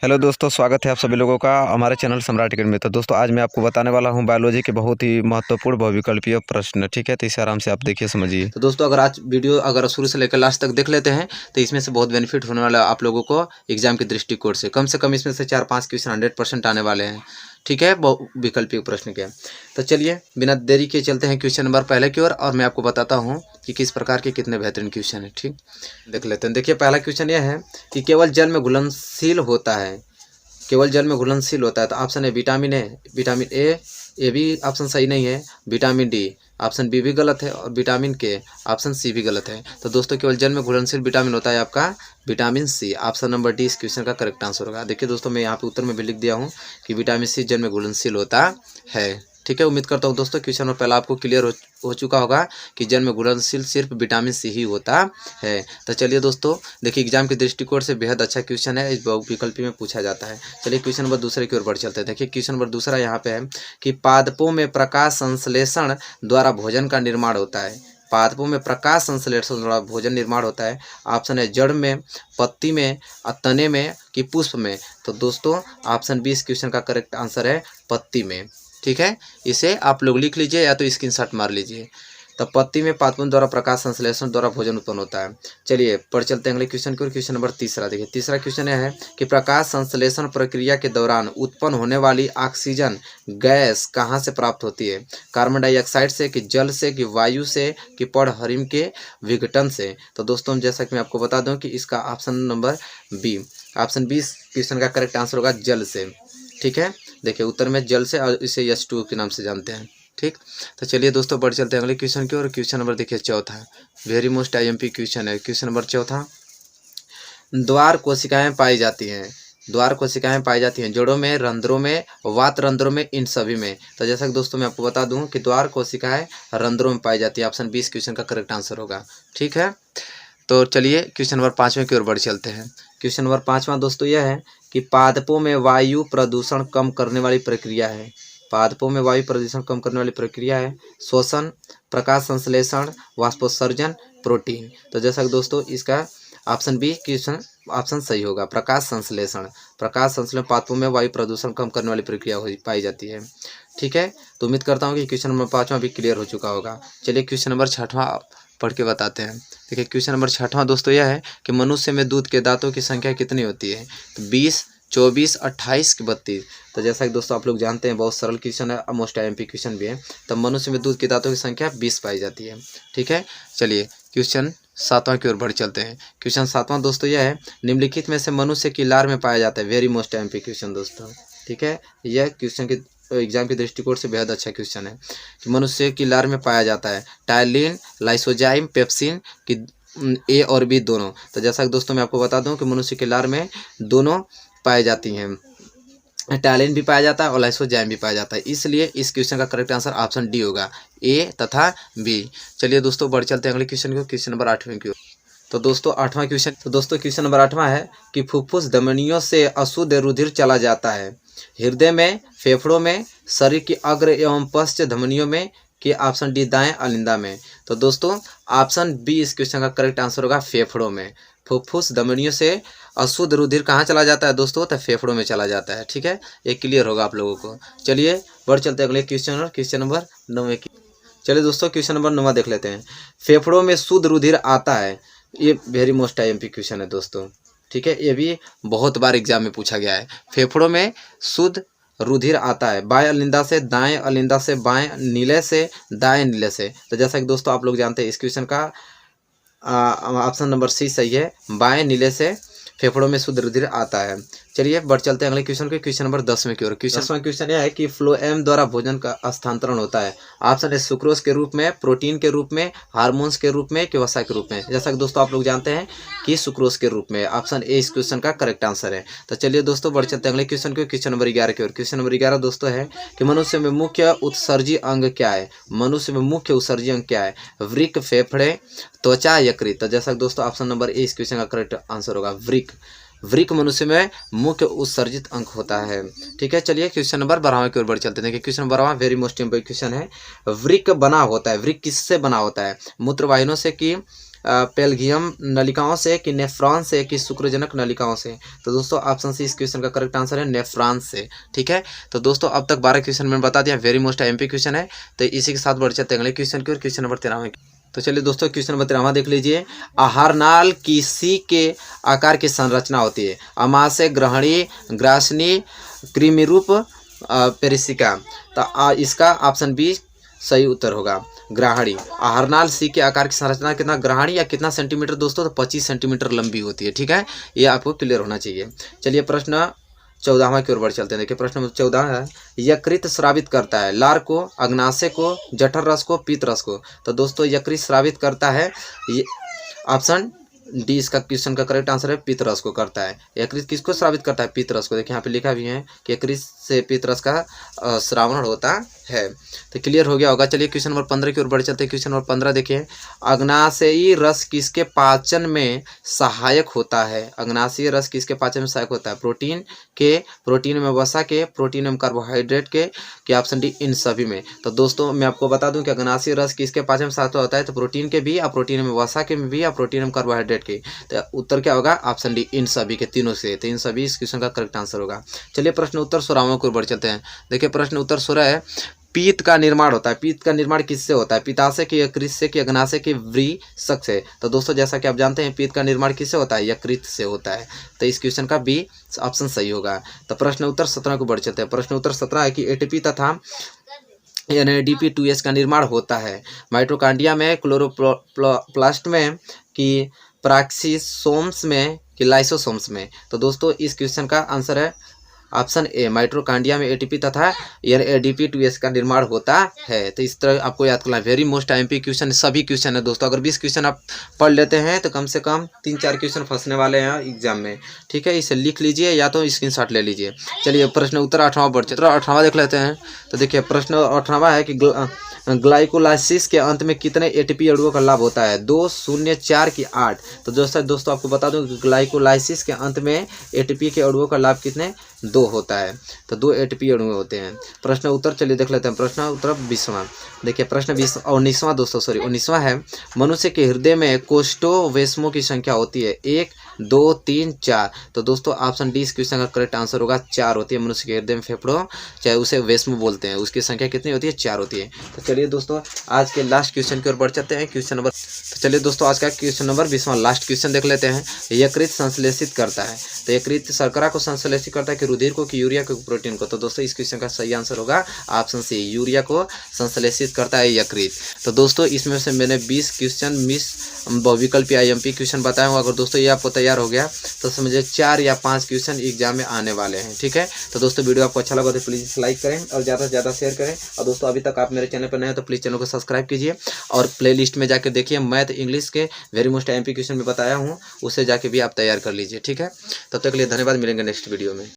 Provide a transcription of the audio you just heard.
Hello दोस्तों, स्वागत है आप सभी लोगों का हमारे चैनल सम्राट अकेडमी में। तो दोस्तों आज मैं आपको बताने वाला हूं बायोलॉजी के बहुत ही महत्वपूर्ण बहुविकल्पीय प्रश्न। ठीक है, तो इसे आराम से आप देखिए, समझिए। तो दोस्तों अगर आज वीडियो अगर शुरू से लेकर लास्ट तक देख लेते हैं तो इसमें से बहुत बेनिफिट होने वाला है आप लोगों को एग्जाम के दृष्टिकोण से। कम इसमें से 4-5 क्वेश्चन 100% आने वाले हैं। ठीक है, बहुविकल्पीय प्रश्न के। तो चलिए बिना देरी के चलते हैं क्वेश्चन नंबर पहले की ओर और मैं आपको बताता हूँ कि किस प्रकार के कितने बेहतरीन क्वेश्चन है। ठीक, देख लेते हैं। देखिए पहला क्वेश्चन यह है कि केवल जल में घुलनशील होता है, केवल जल में घुलनशील होता है। तो ऑप्शन है विटामिन ए, ये भी ऑप्शन सही नहीं है। विटामिन डी, ऑप्शन बी भी गलत है। और विटामिन के, ऑप्शन सी भी गलत है। तो दोस्तों केवल जल में घुलनशील विटामिन होता है आपका vitamin C. Option number D इस क्वेश्चन का करेक्ट आंसर होगा। देखिए दोस्तों मैं यहाँ पे उत्तर में भी लिख दिया हूँ कि विटामिन सी जल में घुलनशील होता है। ठीक है, उम्मीद करता हूँ दोस्तों क्वेश्चन नंबर पहला आपको क्लियर हो चुका होगा कि जल में घुलनशील सिर्फ विटामिन सी ही होता है। तो चलिए दोस्तों देखिए एग्जाम के दृष्टिकोण से बेहद अच्छा क्वेश्चन है, इस बहुविकल्पी में पूछा जाता है। चलिए क्वेश्चन नंबर दूसरे की ओर बढ़ चलते हैं। देखिए क्वेश्चन नंबर दूसरा यहाँ पे है कि पादपों में प्रकाश संश्लेषण द्वारा भोजन का निर्माण होता है। पादपों में प्रकाश संश्लेषण द्वारा भोजन निर्माण होता है। ऑप्शन है जड़ में, पत्ती में, तने में कि पुष्प में। तो दोस्तों ऑप्शन बी इस क्वेश्चन का करेक्ट आंसर है पत्ती में। ठीक है, इसे आप लोग लिख लीजिए या तो स्क्रीनशॉट मार लीजिए। तो पत्ती में पादपों द्वारा प्रकाश संश्लेषण द्वारा भोजन उत्पन्न होता है। चलिए पढ़ चलते हैं अगले क्वेश्चन की ओर। क्वेश्चन नंबर तीसरा देखिए, तीसरा क्वेश्चन यह है कि प्रकाश संश्लेषण प्रक्रिया के दौरान उत्पन्न होने वाली ऑक्सीजन गैस कहाँ से प्राप्त होती है? कार्बन डाइऑक्साइड से, कि जल से, कि वायु से, कि पर्णहरिम के विघटन से। तो दोस्तों जैसा कि मैं आपको बता दूं कि इसका option number B, option B question का करेक्ट आंसर होगा जल से। ठीक है, देखिए उत्तर में जल से, और इसे H2O के नाम से जानते हैं। ठीक, तो चलिए दोस्तों बढ़ चलते हैं अगले क्वेश्चन की ओर। क्वेश्चन नंबर देखिए चौथा, वेरी मोस्ट IMP क्वेश्चन है। क्वेश्चन नंबर चौथा, द्वार कोशिकाएं पाई जाती हैं। द्वार कोशिकाएं पाई जाती हैं जोड़ों में, रंध्रों में, वात रंध्रों में, इन सभी में। तो जैसा कि दोस्तों मैं आपको बता दूं कि द्वार कोशिकाएं रंध्रों में पाई जाती है। ऑप्शन बी इस क्वेश्चन का करेक्ट आंसर होगा। ठीक है, तो चलिए क्वेश्चन नंबर पाँचवें की ओर बढ़ चलते हैं। क्वेश्चन नंबर पाँचवा दोस्तों यह है कि पादपों में वायु प्रदूषण कम करने वाली प्रक्रिया है। पादपों में वायु प्रदूषण कम करने वाली प्रक्रिया है श्वसन, प्रकाश संश्लेषण, वाष्पोत्सर्जन, प्रोटीन। तो जैसा कि दोस्तों इसका ऑप्शन बी क्वेश्चन ऑप्शन सही होगा, प्रकाश संश्लेषण। प्रकाश संश्लेषण पादपों में वायु प्रदूषण कम करने वाली प्रक्रिया पाई जाती है। ठीक है, तो उम्मीद करता हूँ कि क्वेश्चन नंबर पाँचवा भी क्लियर हो चुका होगा। चलिए क्वेश्चन नंबर छठवां पढ़ के बताते हैं। देखिए क्वेश्चन नंबर छठवां दोस्तों यह है कि मनुष्य में दूध के दांतों की संख्या कितनी होती है? तो 20, 24, 28 की 32। तो जैसा कि दोस्तों आप लोग जानते हैं बहुत सरल क्वेश्चन है, मोस्ट IMP क्वेश्चन भी है। तो मनुष्य में दूध के दांतों की संख्या 20 पाई जाती है। ठीक है, चलिए क्वेश्चन सातवां की ओर बढ़ चलते हैं। क्वेश्चन सातवां दोस्तों यह है, निम्नलिखित में से मनुष्य की लार में पाया जाता है। वेरी मोस्ट IMP क्वेश्चन दोस्तों। ठीक है, यह क्वेश्चन की एग्जाम के दृष्टिकोण से बेहद अच्छा क्वेश्चन है कि मनुष्य की लार में पाया जाता है टायलिन, लाइसोजाइम, पेप्सिन कि ए और बी दोनों। तो जैसा कि दोस्तों मैं आपको बता दूं कि मनुष्य की लार में दोनों पाई जाती हैं, टायलिन भी पाया जाता है और लाइसोजाइम भी पाया जाता है। इसलिए इस क्वेश्चन का करेक्ट आंसर ऑप्शन डी होगा, ए तथा बी। चलिए दोस्तों बढ़ चलते हैं अगले क्वेश्चन को, क्वेश्चन नंबर 8वें की ओर। तो दोस्तों क्वेश्चन नंबर 8वां है कि फुफ्फुस धमनियों से अशुद्ध रुधिर चला जाता है हृदय में, फेफड़ों में, शरीर की अग्र एवं पश्च धमनियों में, कि ऑप्शन डी दाएं अलिंदा में। तो दोस्तों ऑप्शन बी इस क्वेश्चन का करेक्ट आंसर होगा फेफड़ों में। फुफ्फुस धमनियों से अशुद्ध रुधिर कहाँ चला जाता है दोस्तों? तो फेफड़ों में चला जाता है। ठीक है, ये क्लियर होगा आप लोगों को। चलिए बढ़ चलते हैं अगले क्वेश्चन और क्वेश्चन नंबर 9 की। चलिए दोस्तों क्वेश्चन नंबर 9 देख लेते हैं। फेफड़ों में शुद्ध रुधिर आता है, ये वेरी मोस्ट IMP क्वेश्चन है दोस्तों। ठीक है, ये भी बहुत बार एग्जाम में पूछा गया है। फेफड़ों में शुद्ध रुधिर आता है बाएं अलिंदा से, दाएं अलिंदा से, बाएं नीले से, दाएं नीले से। तो जैसा कि दोस्तों आप लोग जानते हैं इस क्वेश्चन का ऑप्शन नंबर सी सही है, बाएं नीले से फेफड़ों में शुद्ध रुधिर आता है। चलिए बढ़ चलते हैं अगले क्वेश्चन के, क्वेश्चन नंबर 10वें की ओर। क्वेश्चन यह है कि फ्लोएम द्वारा भोजन का स्थानांतरण होता है। ऑप्शन है सुक्रोज के रूप में, प्रोटीन के रूप में, हार्मोन्स के रूप में, कि वसा के रूप में। जैसा कि दोस्तों आप लोग जानते हैं कि सुक्रोज के रूप में। ऑप्शन ए इस क्वेश्चन का करेक्ट आंसर है। तो चलिए दोस्तों बढ़ चलते हैं अगले क्वेश्चन को, क्वेश्चन नंबर 11 की ओर। क्वेश्चन नंबर 11 दोस्तों है कि मनुष्य में मुख्य उत्सर्जी अंग क्या है? मनुष्य में मुख्य उत्सर्जी अंग क्या है? वृक्क, फेफड़े, त्वचा, यकृत। तो जैसा कि दोस्तों ऑप्शन नंबर ए इस क्वेश्चन का करेक्ट आंसर होगा वृक्क। वृक्क मनुष्य में मुख्य उत्सर्जित अंग होता है। ठीक है, चलिए क्वेश्चन नंबर 12वें की ओर बढ़ चलते हैं। Question number 12 very most important question है। वृक्क बना होता है, वृक्क किससे बना होता है? मूत्रवाहिनियों से, कि पेल्गियम नलिकाओं से कि नेफ्रॉन से कि शुक्रजनक नलिकाओं से? तो दोस्तों ऑप्शन सी इस क्वेश्चन का करेक्ट आंसर है नेफ्रॉन से। ठीक है, तो दोस्तों अब तक 12 क्वेश्चन मैंने बता दिया, वेरी मोस्ट एमपी क्वेश्चन है। तो इसी के साथ बढ़ चलते हैं अगले क्वेश्चन की ओर, क्वेश्चन नंबर 13। तो चलिए दोस्तों क्वेश्चन नंबर 13 देख लीजिए। आहारनाल किसी के आकार की संरचना होती है? अमाशय, ग्रहणी, ग्रासनी, कृमिरूप, पेरिसिका। तो इसका ऑप्शन बी सही उत्तर होगा, ग्राहणी। आहारनाल सी के आकार की संरचना कितना ग्राहणी या कितना सेंटीमीटर दोस्तों? तो 25 सेंटीमीटर लंबी होती है। ठीक है, ये आपको क्लियर होना चाहिए। चलिए प्रश्न 14वां की ओर बढ़ चलते हैं। देखिए प्रश्न नंबर 14 है, यकृत स्रावित करता है लार को, अग्नाशय को, जठर रस को, पीत रस को? तो दोस्तों यकृत स्रावित करता है, ये ऑप्शन डी इसका क्वेश्चन का करेक्ट आंसर है, पीत रस को करता है। यकृत किसको स्रावित करता है? पीत रस को। देखिए यहाँ पे लिखा भी है कि यकृत से पीत रस का श्रावण होता है। तो क्लियर हो गया होगा। चलिए क्वेश्चन नंबर 15 की ओर बढ़ चलते हैं। क्वेश्चन नंबर 15 देखिए, अग्नाशयी रस किसके पाचन में सहायक होता है? अग्नाशयी रस किसके पाचन में सहायक होता है? प्रोटीन के, प्रोटीन में वसा के, प्रोटीन में कार्बोहाइड्रेट के ऑप्शन डी इन सभी में? तो दोस्तों मैं आपको बता दूं कि अग्नाशयी रस किसके पाचन में सहायक होता है? तो प्रोटीन के भी, और प्रोटीन में वसा के भी, और प्रोटीन में कार्बोहाइड्रेट के। तो उत्तर क्या होगा? ऑप्शन डी इन सभी के, तीनों से। तो इन सभी इस क्वेश्चन का करेक्ट आंसर होगा। चलिए प्रश्न उत्तर 16 की ओर बढ़ चलते हैं। देखिए प्रश्न उत्तर 16 है, पीत का निर्माण होता है। पीत का निर्माण किससे होता है? पित्ताशय के, यकृत से, कि अग्नाशय के, वृषक से? तो दोस्तों जैसा कि आप जानते हैं पीत का निर्माण किससे होता है? यकृत से होता है। तो इस क्वेश्चन का बी ऑप्शन सही होगा। तो प्रश्न उत्तर 17 को बढ़ चलते हैं। प्रश्न उत्तर 17 है कि एटीपी तथा NADP2S का निर्माण होता है माइटोकॉन्ड्रिया में, क्लोरोप्लास्ट में, कि प्राक्सिसोम्स में, कि लाइसोसोम्स में? तो दोस्तों इस क्वेश्चन का आंसर है ऑप्शन ए, माइटोकॉन्ड्रिया में एटीपी तथा NADP2S का निर्माण होता है। तो इस तरह आपको याद करना है। वेरी मोस्ट एमपी क्वेश्चन सभी क्वेश्चन है दोस्तों। अगर 20 क्वेश्चन आप पढ़ लेते हैं तो कम से कम 3-4 क्वेश्चन फंसने वाले हैं एग्जाम में। ठीक है, इसे लिख लीजिए या तो स्क्रीनशॉट ले लीजिए। चलिए प्रश्न उत्तर 18वां बढ़ चलते हैं। 18वां देख लेते हैं। तो देखिए प्रश्न 18वां है कि ग्लाइकोलाइसिस के अंत में कितने एटीपी अणुओं का लाभ होता है? 2, 0, 4 की 8? तो दोस्तों आपको बता दूं कि ग्लाइकोलाइसिस के अंत में एटीपी के अणुओं का लाभ कितने? 2 होता है। तो 2 एटीपी अणु होते हैं। प्रश्न उत्तर चलिए देख लेते हैं। प्रश्न उत्तर 20वां देखिए। प्रश्न 19वां दोस्तों, सॉरी 19वां है, मनुष्य के हृदय में कोष्ठोवेस्मों की संख्या होती है? 1, 2, 3, 4? तो दोस्तों ऑप्शन डी इस क्वेश्चन का करेक्ट आंसर होगा, 4 होती है। मनुष्य के हृदय में फेफड़ों, चाहे उसे वेस्म बोलते हैं, उसकी संख्या कितनी होती है? 4 होती है। तो चलिए दोस्तों आज के लास्ट क्वेश्चन की ओर बढ़ चलते हैं। क्वेश्चन नंबर, तो चलिए दोस्तों आज का क्वेश्चन नंबर 20वां लास्ट क्वेश्चन देख लेते हैं। यकृत संश्लेषित करता है? तो यकृत शर्करा को संश्लेषित करता है कि रुधिर को, कि यूरिया को, प्रोटीन को? तो दोस्तों इस क्वेश्चन का सही आंसर होगा ऑप्शन सी, यूरिया को संश्लेषित करता है यकृत। तो दोस्तों इसमें से मैंने 20 क्वेश्चन मिस बहुविकल्पीय IMP क्वेश्चन बताया हूँ। अगर दोस्तों ये आपको तैयार हो गया तो समझिए 4 या 5 क्वेश्चन एग्जाम में आने वाले हैं। ठीक है, तो दोस्तों वीडियो आपको अच्छा लगा तो प्लीज़ लाइक करें और ज़्यादा से ज़्यादा शेयर करें। और दोस्तों अभी तक आप मेरे चैनल पर नए हैं तो प्लीज़ चैनल को सब्सक्राइब कीजिए और प्लेलिस्ट में जाकर देखिए, मैथ इंग्लिश के वेरी मोस्ट IMP क्वेश्चन में बताया हूँ, उसे जाके भी आप तैयार कर लीजिए। ठीक है, तब तक के लिए धन्यवाद, मिलेंगे नेक्स्ट वीडियो में।